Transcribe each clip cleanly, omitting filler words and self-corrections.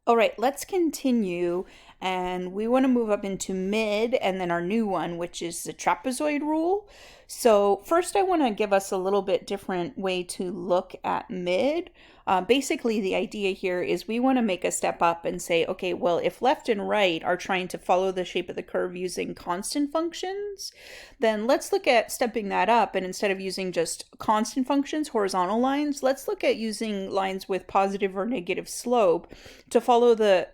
All right, let's continue. And we want to move up into mid and then our new one, which is the trapezoid rule. So, first, I want to give us a little bit different way to look at mid. Basically, the idea here is we want to make a step up and say, okay, well, if left and right are trying to follow the shape of the curve using constant functions, then let's look at stepping that up. And instead of using just constant functions, horizontal lines, let's look at using lines with positive or negative slope to follow the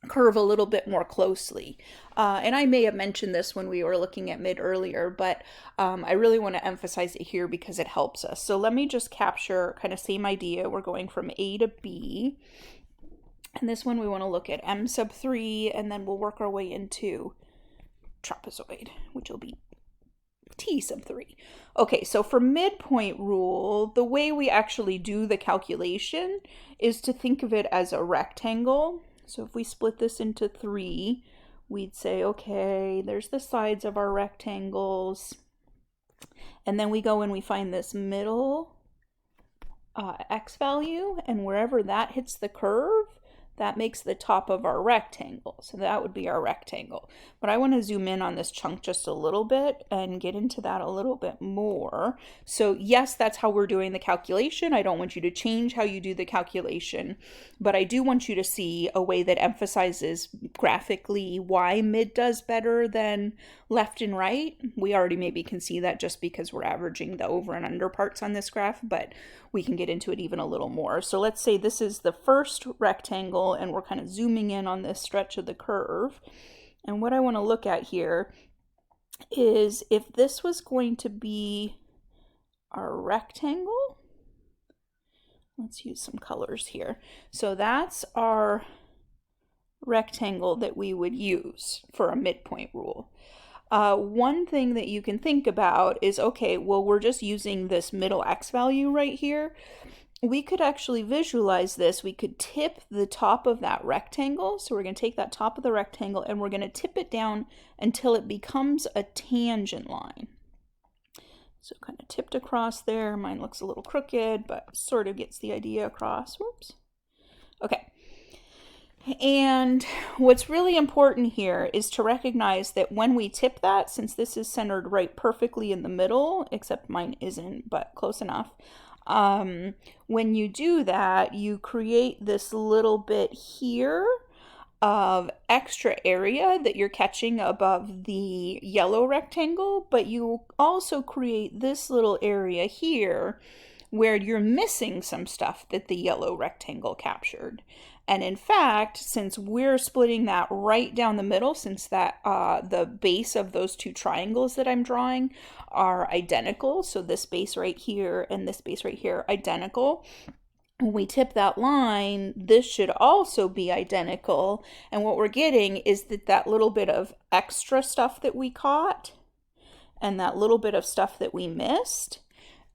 curve a little bit more closely. And I may have mentioned this when we were looking at mid earlier, but I really want to emphasize it here because it helps us. So let me just capture kind of same idea. We're going from A to B. And this one we want to look at M sub 3, and then we'll work our way into trapezoid, which will be T sub 3. Okay, so for midpoint rule, the way we actually do the calculation is to think of it as a rectangle. So if we split this into 3, we'd say, okay, there's the sides of our rectangles. And then we go and we find this middle x value, and wherever that hits the curve, that makes the top of our rectangle. So that would be our rectangle. But I want to zoom in on this chunk just a little bit and get into that a little bit more. So yes, that's how we're doing the calculation. I don't want you to change how you do the calculation, but I do want you to see a way that emphasizes graphically why mid does better than left and right. We already maybe can see that just because we're averaging the over and under parts on this graph, but we can get into it even a little more. So let's say this is the first rectangle and we're kind of zooming in on this stretch of the curve. And what I want to look at here is if this was going to be our rectangle, let's use some colors here. So that's our rectangle that we would use for a midpoint rule. One thing that you can think about is, okay, well, we're just using this middle x value right here. We could actually visualize this. We could tip the top of that rectangle. So we're going to take that top of the rectangle and we're going to tip it down until it becomes a tangent line. So kind of tipped across there. Mine looks a little crooked, but sort of gets the idea across. Whoops. Okay. And what's really important here is to recognize that when we tip that, since this is centered right perfectly in the middle, except mine isn't, but close enough, when you do that, you create this little bit here of extra area that you're catching above the yellow rectangle, but you also create this little area here where you're missing some stuff that the yellow rectangle captured. And in fact, since we're splitting that right down the middle, since that the base of those two triangles that I'm drawing are identical, so this base right here and this base right here are identical, when we tip that line, this should also be identical. And what we're getting is that that little bit of extra stuff that we caught and that little bit of stuff that we missed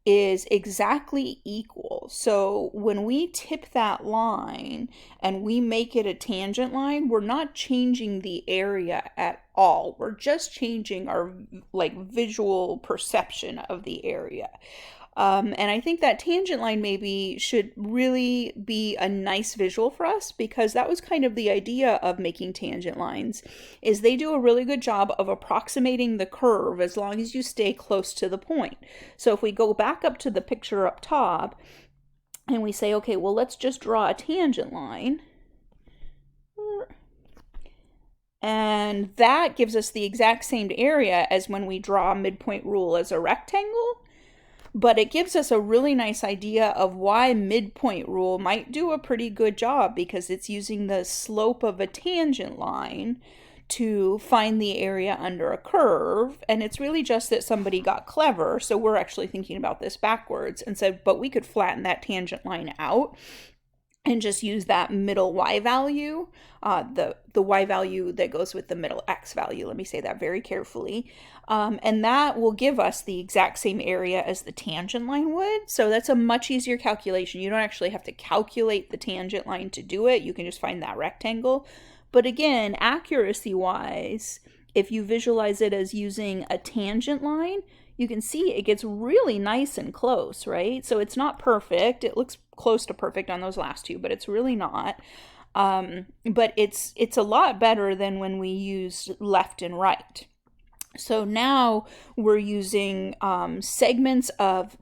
is exactly equal. So when we tip that line and we make it a tangent line, we're not changing the area at all. We're just changing our visual perception of the area. And I think that tangent line maybe should really be a nice visual for us, because that was kind of the idea of making tangent lines, is they do a really good job of approximating the curve as long as you stay close to the point. So if we go back up to the picture up top and we say, okay, well, let's just draw a tangent line. And that gives us the exact same area as when we draw midpoint rule as a rectangle. But it gives us a really nice idea of why midpoint rule might do a pretty good job, because it's using the slope of a tangent line to find the area under a curve. And it's really just that somebody got clever. So we're actually thinking about this backwards and said, but we could flatten that tangent line out and just use that middle y value, the y value that goes with the middle x value. Let me say that very carefully. And that will give us the exact same area as the tangent line would. So that's a much easier calculation. You don't actually have to calculate the tangent line to do it. You can just find that rectangle. But again, accuracy-wise, if you visualize it as using a tangent line, you can see it gets really nice and close, right? So it's not perfect. It looks close to perfect on those last two, but it's really not. But it's a lot better than when we use left and right. So now we're using segments of,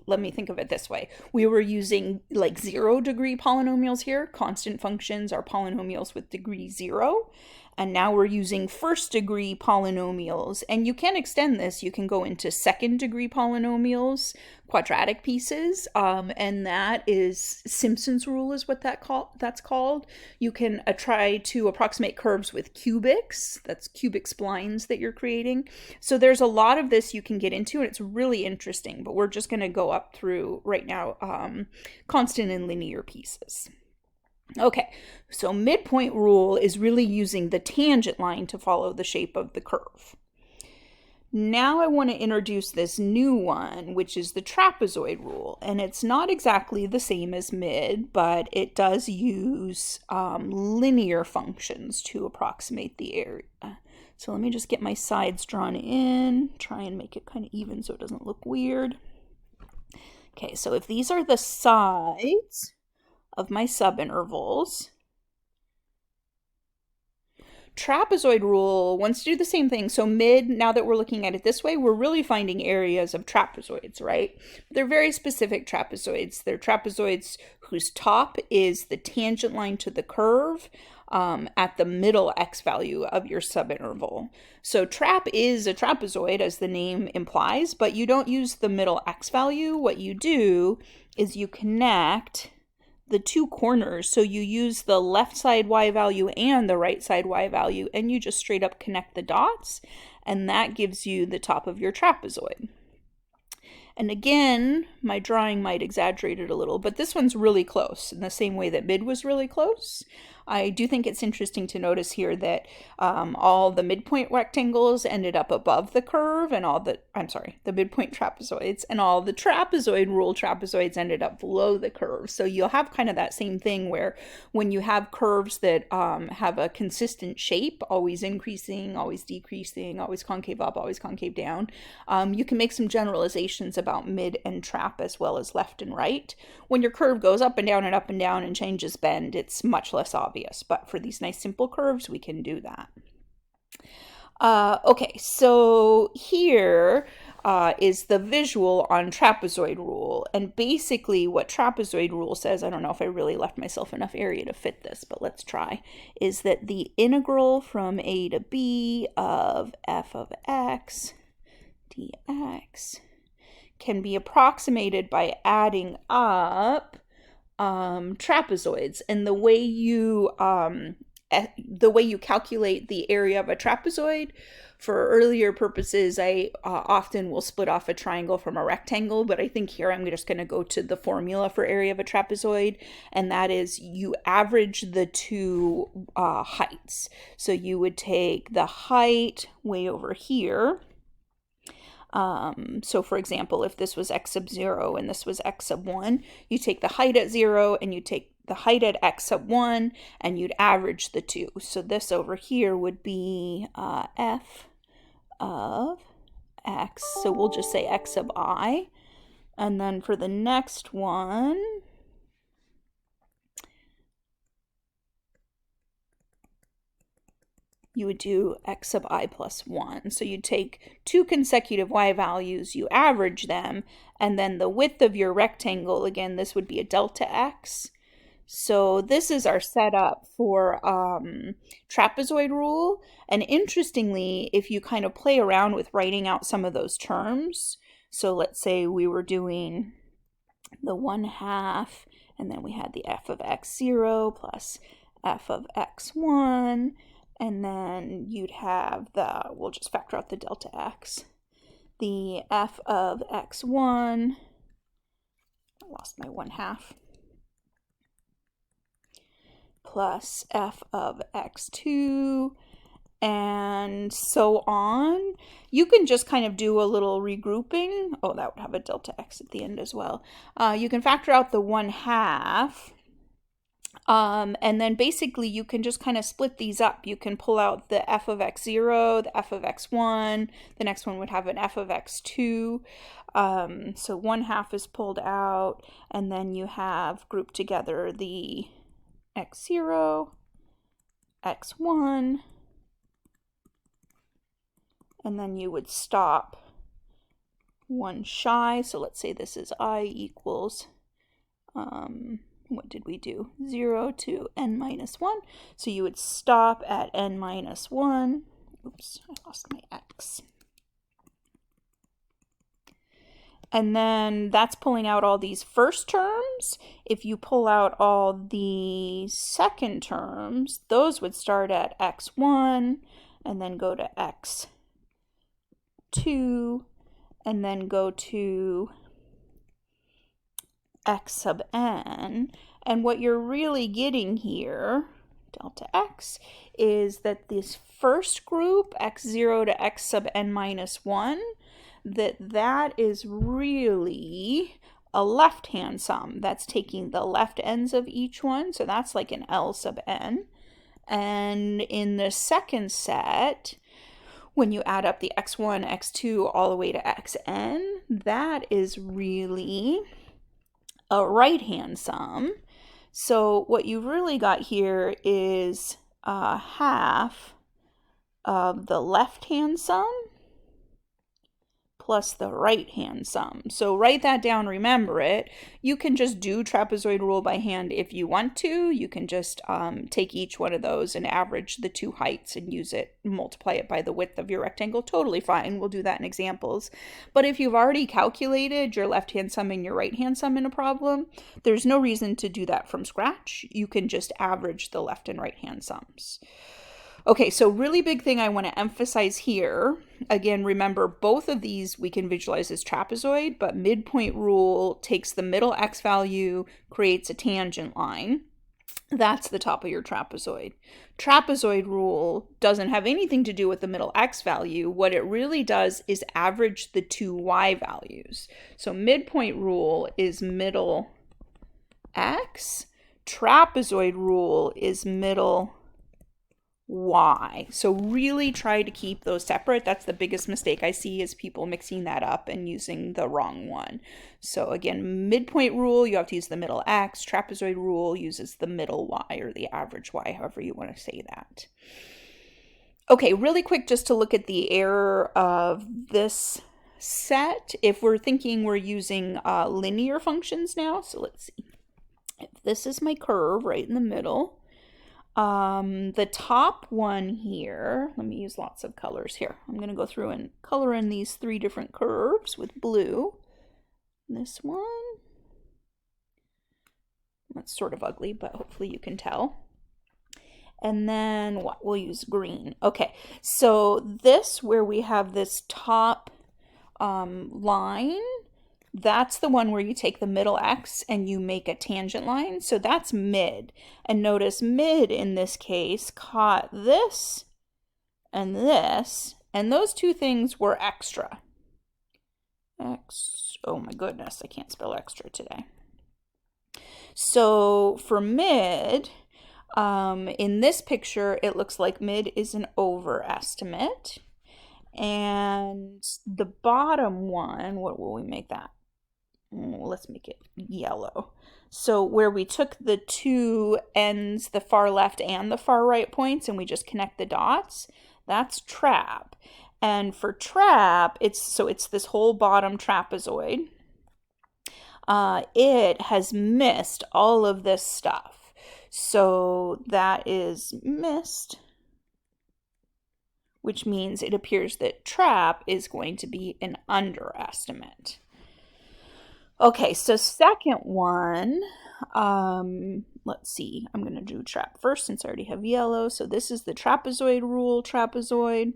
let me think of it this way. We were using like 0-degree polynomials here. Constant functions are polynomials with degree 0. And now we're using first-degree polynomials. And you can extend this. You can go into second-degree polynomials, quadratic pieces, and that is Simpson's rule is what that's called. You can try to approximate curves with cubics. That's cubic splines that you're creating. So there's a lot of this you can get into, and it's really interesting. But we're just going to go up through right now constant and linear pieces. Okay, so midpoint rule is really using the tangent line to follow the shape of the curve. Now I want to introduce this new one, which is the trapezoid rule. And it's not exactly the same as mid, but it does use linear functions to approximate the area. So let me just get my sides drawn in, try and make it kind of even so it doesn't look weird. Okay, so if these are the sides of my subintervals, trapezoid rule wants to do the same thing. So mid, now that we're looking at it this way, we're really finding areas of trapezoids, right? They're very specific trapezoids. They're trapezoids whose top is the tangent line to the curve at the middle x value of your subinterval. So trap is a trapezoid, as the name implies, but you don't use the middle x value. What you do is you connect the two corners. So you use the left side y value and the right side y value, and you just straight up connect the dots, and that gives you the top of your trapezoid. And again, my drawing might exaggerate it a little, but this one's really close in the same way that mid was really close. I do think it's interesting to notice here that all the midpoint rectangles ended up above the curve, and the midpoint trapezoids, and all the trapezoid rule trapezoids ended up below the curve. So you'll have kind of that same thing where when you have curves that have a consistent shape, always increasing, always decreasing, always concave up, always concave down, you can make some generalizations about mid and trap as well as left and right. When your curve goes up and down and up and down and changes bend, it's much less obvious, but for these nice simple curves, we can do that. Okay, so here is the visual on trapezoid rule, and basically what trapezoid rule says, I don't know if I really left myself enough area to fit this, but let's try, is that the integral from a to b of f of x dx can be approximated by adding up trapezoids. And the way you calculate the area of a trapezoid, for earlier purposes, I often will split off a triangle from a rectangle, but I think here I'm just going to go to the formula for area of a trapezoid, and that is you average the two heights. So you would take the height way over here. So for example, if this was x sub 0 and this was x sub 1, you take the height at 0 and you take the height at x sub 1 and you'd average the two. So this over here would be f of x. So we'll just say x sub I. And then for the next one, you would do x sub I plus 1. So you'd take two consecutive y values, you average them, and then the width of your rectangle, again, this would be a delta x. So this is our setup for trapezoid rule. And interestingly, if you kind of play around with writing out some of those terms, so let's say we were doing the 1/2, and then we had the f of x0 plus f of x1, and then you'd have we'll just factor out the delta x, the f of x1, I lost my 1/2, plus f of x2, and so on. You can just kind of do a little regrouping. Oh, that would have a delta x at the end as well. You can factor out the 1/2. And then basically you can just kind of split these up. You can pull out the f of x0, the f of x1, the next one would have an f of x2. So 1/2 is pulled out, and then you have grouped together the x0, x1, and then you would stop one shy. So let's say this is I equals, what did we do? 0 to n minus 1. So you would stop at n minus 1. Oops, I lost my x. And then that's pulling out all these first terms. If you pull out all the second terms, those would start at x1 and then go to x2 and then go to x sub n. And what you're really getting here, delta x, is that this first group, x0 to x sub n minus 1, that is really a left-hand sum. That's taking the left ends of each one, so that's like an L sub n. And in the second set, when you add up the x1, x2, all the way to xn, that is really a right-hand sum. So what you've really got here is half of the left-hand sum plus the right-hand sum. So write that down, remember it. You can just do trapezoid rule by hand if you want to. You can just take each one of those and average the two heights and use it, multiply it by the width of your rectangle. Totally fine. We'll do that in examples. But if you've already calculated your left-hand sum and your right-hand sum in a problem, there's no reason to do that from scratch. You can just average the left and right-hand sums. Okay, so really big thing I want to emphasize here, again, remember both of these we can visualize as trapezoid, but midpoint rule takes the middle x value, creates a tangent line. That's the top of your trapezoid. Trapezoid rule doesn't have anything to do with the middle x value. What it really does is average the two y values. So midpoint rule is middle x, trapezoid rule is middle y. So really try to keep those separate. That's the biggest mistake I see, is people mixing that up and using the wrong one. So again, midpoint rule, you have to use the middle x. Trapezoid rule uses the middle y, or the average y, however you want to say that. Okay, really quick, just to look at the error of this set. If we're thinking we're using linear functions now, so let's see. If this is my curve right in the middle, the top one here, let me use lots of colors here. I'm going to go through and color in these three different curves with blue. This one, that's sort of ugly, but hopefully you can tell. And then what? We'll use green. Okay, so this, where we have this top line, that's the one where you take the middle x and you make a tangent line. So that's mid. And notice mid in this case caught this, and those two things were extra. Oh my goodness, I can't spell extra today. So for mid, in this picture, it looks like mid is an overestimate. And the bottom one, what will we make that? Let's make it yellow. So where we took the two ends, the far left and the far right points, and we just connect the dots, that's trap. And for trap, it's this whole bottom trapezoid. It has missed all of this stuff. So that is missed, which means it appears that trap is going to be an underestimate. Okay, so second one, let's see, I'm going to do trap first since I already have yellow. So this is the trapezoid rule, trapezoid,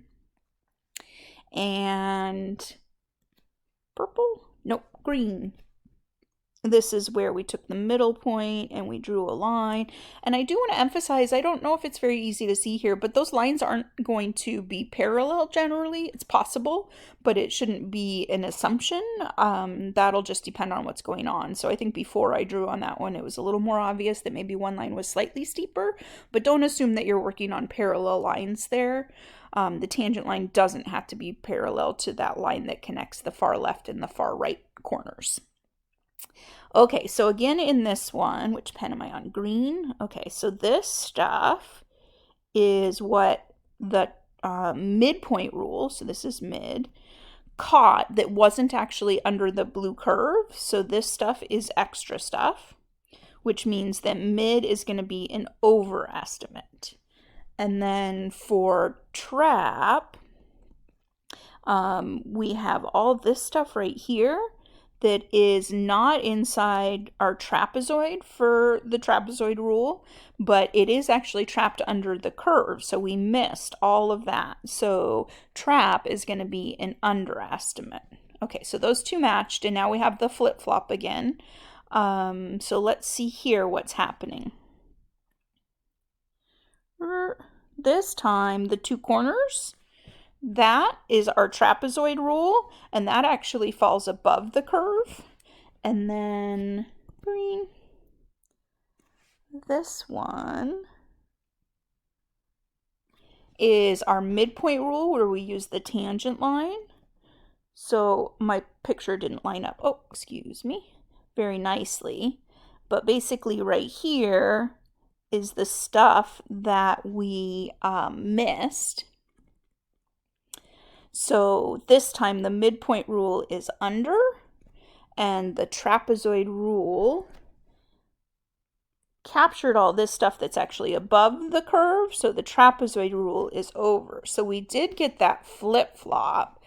and purple? Nope, green. This is where we took the middle point and we drew a line. And I do want to emphasize, I don't know if it's very easy to see here, but those lines aren't going to be parallel generally. It's possible, but it shouldn't be an assumption. That'll just depend on what's going on. So I think before I drew on that one, it was a little more obvious that maybe one line was slightly steeper, but don't assume that you're working on parallel lines there. The tangent line doesn't have to be parallel to that line that connects the far left and the far right corners. Okay, so again in this one, which pen am I on? Green. Okay, so this stuff is what the midpoint rule, so this is mid, caught that wasn't actually under the blue curve. So this stuff is extra stuff, which means that mid is going to be an overestimate. And then for trap, we have all this stuff right here that is not inside our trapezoid for the trapezoid rule, but it is actually trapped under the curve. So we missed all of that. So trap is going to be an underestimate. Okay, so those two matched, and now we have the flip-flop again. So let's see here what's happening. This time, the two corners, that is our trapezoid rule, and that actually falls above the curve. And then green, this one is our midpoint rule where we use the tangent line. So my picture didn't line up, oh, excuse me, very nicely. But basically right here is the stuff that we missed. So this time the midpoint rule is under, and the trapezoid rule captured all this stuff that's actually above the curve, so the trapezoid rule is over. So we did get that flip-flop,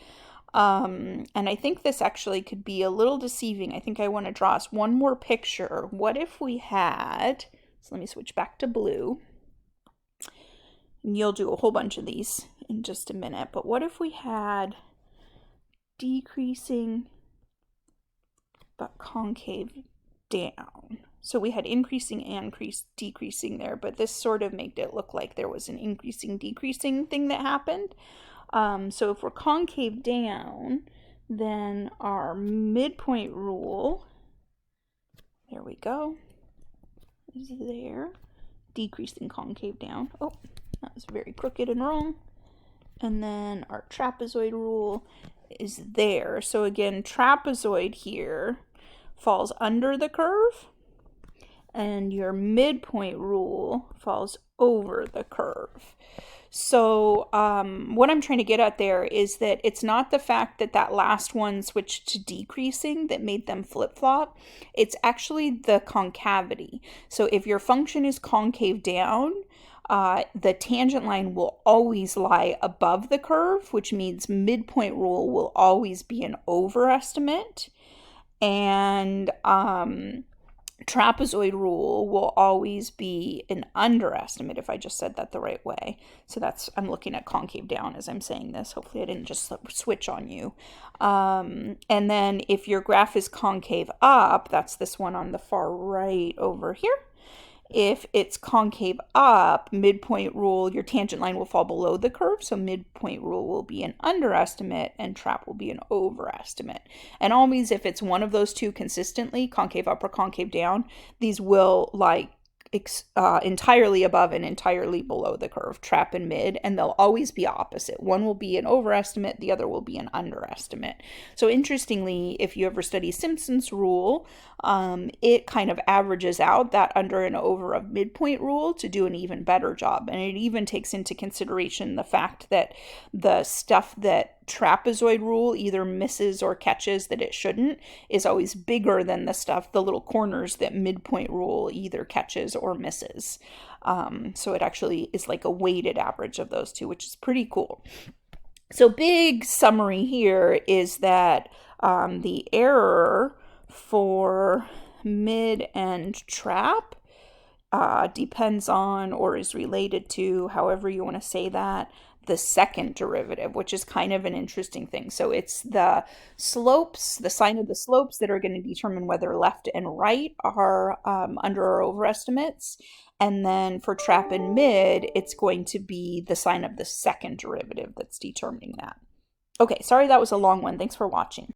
and I think this actually could be a little deceiving. I think I want to draw us one more picture. What if we had, so let me switch back to blue, and you'll do a whole bunch of these in just a minute, but what if we had decreasing but concave down? So we had increasing and decreasing there, but this sort of made it look like there was an increasing decreasing thing that happened. So if we're concave down, then our midpoint rule, there we go, is there. Decreasing concave down. Oh, that was very crooked and wrong. And then our trapezoid rule is there. So again, trapezoid here falls under the curve, and your midpoint rule falls over the curve. So what I'm trying to get at there is that it's not the fact that that last one switched to decreasing that made them flip-flop. It's actually the concavity. So if your function is concave down, the tangent line will always lie above the curve, which means midpoint rule will always be an overestimate, and trapezoid rule will always be an underestimate, if I just said that the right way. So that's, I'm looking at concave down as I'm saying this. Hopefully I didn't just switch on you. And then if your graph is concave up, that's this one on the far right over here. If it's concave up, midpoint rule, your tangent line will fall below the curve, so midpoint rule will be an underestimate and trap will be an overestimate. And always if it's one of those two consistently, concave up or concave down, these will lie entirely above and entirely below the curve, trap and mid, and they'll always be opposite. One will be an overestimate, the other will be an underestimate. So interestingly, if you ever study Simpson's rule, it kind of averages out that under and over of midpoint rule to do an even better job. And it even takes into consideration the fact that the stuff that trapezoid rule either misses or catches that it shouldn't is always bigger than the stuff, the little corners that midpoint rule either catches or misses. So it actually is like a weighted average of those two, which is pretty cool. So big summary here is that the error for mid and trap depends on or is related to, however you want to say that, the second derivative, which is kind of an interesting thing. So it's the slopes, the sign of the slopes that are going to determine whether left and right are under or over estimates. And then for trap and mid, it's going to be the sign of the second derivative that's determining that. Okay, sorry that was a long one. Thanks for watching.